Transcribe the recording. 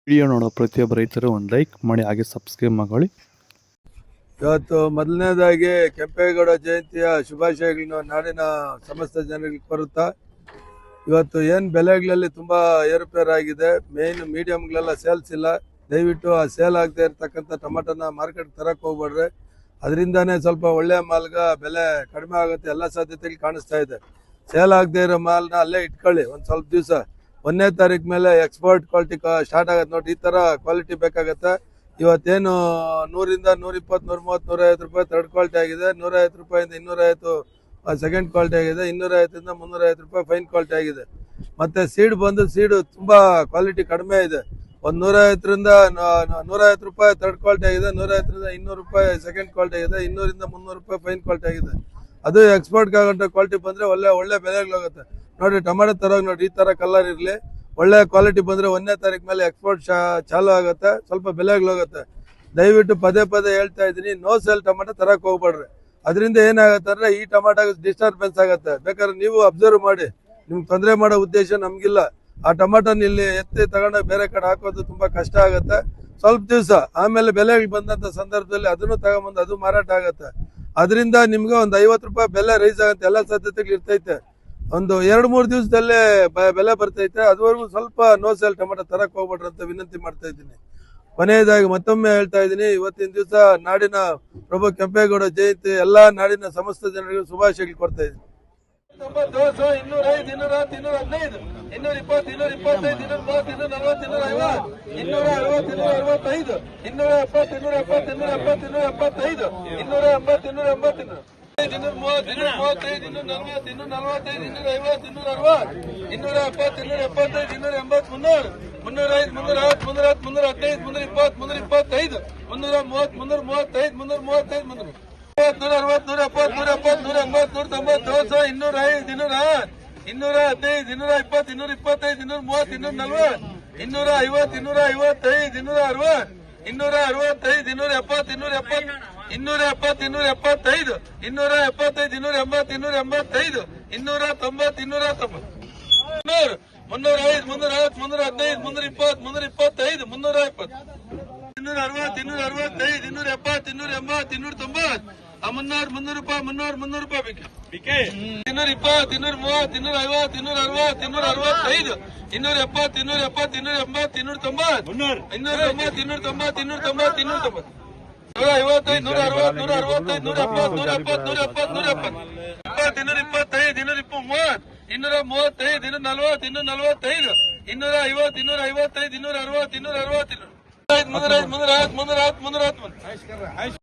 Video ನೋಡೋ ಪ್ರತಿಯೊಬ್ಬ ರೈತರು ಒಂದು ಲೈಕ್ ಮಾಡಿ ಹಾಗೆ ಸಬ್ಸ್ಕ್ರೈಬ್ ಮಾಡಿ. ಇವತ್ತು ಮೊದಲನೇದಾಗಿ ಕೆಂಪೇಗೌಡ ಜಯಂತಿಯ ಶುಭಾಶಯಗಳನ್ನು ನಾಡಿನ ಸಮಸ್ತ ಜನರಿಗೆ ಕೋರುತ್ತಾ, ಇವತ್ತು ಏನು ಬೆಲೆಗಳಲ್ಲಿ ತುಂಬಾ ಏರುಪೇರಾಗಿದೆ. ಮೇನ್ ಮೀಡಿಯಂಗಳೆಲ್ಲ ಸೇಲ್ಸ್ ಇಲ್ಲ. ದಯವಿಟ್ಟು ಆ ಸೇಲ್ ಆಗದೆ ಇರ್ತಕ್ಕಂಥ ಟೊಮೆಟೊನ ಮಾರ್ಕೆಟ್ ತರಕ್ಕೆ ಹೋಗ್ಬೇಡ್ರಿ. ಅದರಿಂದಾನೇ ಸ್ವಲ್ಪ ಒಳ್ಳೆ ಮಾಲ್ಗ ಬೆಲೆ ಕಡಿಮೆ ಆಗುತ್ತೆ ಎಲ್ಲ ಸಾಧ್ಯತೆಗಳು ಕಾಣಿಸ್ತಾ ಇದೆ. ಸೇಲ್ ಆಗದೆ ಇರೋ ಮಾಲ್ನ ಅಲ್ಲೇ ಇಟ್ಕೊಳ್ಳಿ ಒಂದು ಸ್ವಲ್ಪ ದಿವಸ. 1ನೇ ತಾರೀಕು ಮೇಲೆ ಎಕ್ಸ್ಪೋರ್ಟ್ ಕ್ವಾಲಿಟಿ ಸ್ಟಾರ್ಟ್ ಆಗುತ್ತೆ ನೋಡಿ. ಈ ತರ ಕ್ವಾಲಿಟಿ ಬೇಕಾಗತ್ತೆ. ಇವತ್ತೇನು 100ರಿಂದ 120, 130, 150 ರೂಪಾಯಿ ಥರ್ಡ್ ಕ್ವಾಲಿಟಿ ಆಗಿದೆ. 150 ರೂಪಾಯಿಂದ 250 ಸೆಕೆಂಡ್ ಕ್ವಾಲಿಟಿ ಆಗಿದೆ. 250ರಿಂದ 350 ರೂಪಾಯಿ ಫೈನ್ ಕ್ವಾಲಿಟಿ ಆಗಿದೆ. ಮತ್ತೆ ಸೀಡು ತುಂಬಾ ಕ್ವಾಲಿಟಿ ಕಡಿಮೆ ಇದೆ. ಒಂದು 150ರಿಂದ 150 ರೂಪಾಯಿ ಥರ್ಡ್ ಕ್ವಾಲಿಟಿ ಆಗಿದೆ. 150ರಿಂದ 200 ರೂಪಾಯಿ ಸೆಕೆಂಡ್ ಕ್ವಾಲಿಟಿ ಆಗಿದೆ. 200ರಿಂದ 300 ರೂಪಾಯಿ ಫೈನ್ ಕ್ವಾಲಿಟಿ ಆಗಿದೆ. ಅದು ಎಕ್ಸ್ಪೋರ್ಟ್ ಆಗಂತ ಕ್ವಾಲಿಟಿ ಬಂದ್ರೆ ಒಳ್ಳೆ ಬೆಲೆಗಳಾಗುತ್ತೆ ನೋಡಿ. ಟೊಮೆಟೊ ತರೋಗಿ ನೋಡಿ, ಈ ತರ ಕಲರ್ ಇರ್ಲಿ, ಒಳ್ಳೆ ಕ್ವಾಲಿಟಿ ಬಂದ್ರೆ 1ನೇ ತಾರೀಕು ಮೇಲೆ ಎಕ್ಸ್ಪೋರ್ಟ್ ಚಾಲು ಆಗುತ್ತೆ. ಸ್ವಲ್ಪ ಬೆಲೆಗಳಾಗುತ್ತೆ. ದಯವಿಟ್ಟು ಪದೇ ಹೇಳ್ತಾ ಇದ್ದೀನಿ, ನೋ ಸೇಲ್ ಟೊಮೆಟೊ ತರಕ್ ಹೋಗ್ಬೇಡ್ರಿ. ಅದರಿಂದ ಏನಾಗುತ್ತೆ ಅಂದ್ರೆ ಈ ಟೊಮೆಟೊ ಡಿಸ್ಟರ್ಬೆನ್ಸ್ ಆಗುತ್ತೆ. ಬೇಕಾದ್ರೆ ನೀವು ಅಬ್ಸರ್ವ್ ಮಾಡಿ. ನಿಮ್ಗೆ ತೊಂದರೆ ಮಾಡೋ ಉದ್ದೇಶ ನಮ್ಗಿಲ್ಲ. ಆ ಟೊಮೆಟೊನ ಇಲ್ಲಿ ಎತ್ತಿ ತಗೊಂಡೋಗಿ ಬೇರೆ ಕಡೆ ಹಾಕೋದು ತುಂಬಾ ಕಷ್ಟ ಆಗುತ್ತೆ. ಸ್ವಲ್ಪ ದಿವಸ ಆಮೇಲೆ ಬೆಲೆಗಳು ಬಂದಂತ ಸಂದರ್ಭದಲ್ಲಿ ಅದನ್ನು ತಗೊಂಬಂದು ಅದು ಮಾರಾಟ ಆಗುತ್ತೆ. ಅದರಿಂದ ನಿಮ್ಗೆ ಒಂದು 50 ರೂಪಾಯಿ ಬೆಲೆ ರೈಸ್ ಆಗುತ್ತೆ. ಎಲ್ಲ ಸಾಧ್ಯತೆಗಳು ಇರ್ತೈತೆ. ಒಂದು 2-3 ದಿವಸದಲ್ಲೇ ಬೆಲೆ ಬರ್ತೈತೆ. ಅದುವರೆಗೂ ಸ್ವಲ್ಪ ನೋ ಸೇಲ್ ಟೊಮೆಟೊ ತರಕ್ ಹೋಗ್ಬೇಡ್ರಿ ಅಂತ ವಿನಂತಿ ಮಾಡ್ತಾ ಇದ್ದೀನಿ. ಕೊನೆಯದಾಗಿ ಮತ್ತೊಮ್ಮೆ ಹೇಳ್ತಾ ಇದ್ದೀನಿ, ಇವತ್ತಿನ ದಿವಸ ನಾಡಿನ ಪ್ರಭು ಕೆಂಪೇಗೌಡ ಜಯಂತಿ ಎಲ್ಲಾ ನಾಡಿನ ಸಮಸ್ತ ಜನರಿಗೂ ಶುಭಾಶಯಗಳು ಕೊಡ್ತಾ ಇದ್ದೀನಿ. 220, 210, 215, 220, 225, 230, 240, 250, 260, 265, 270, 270, 275, 280, 250, 260.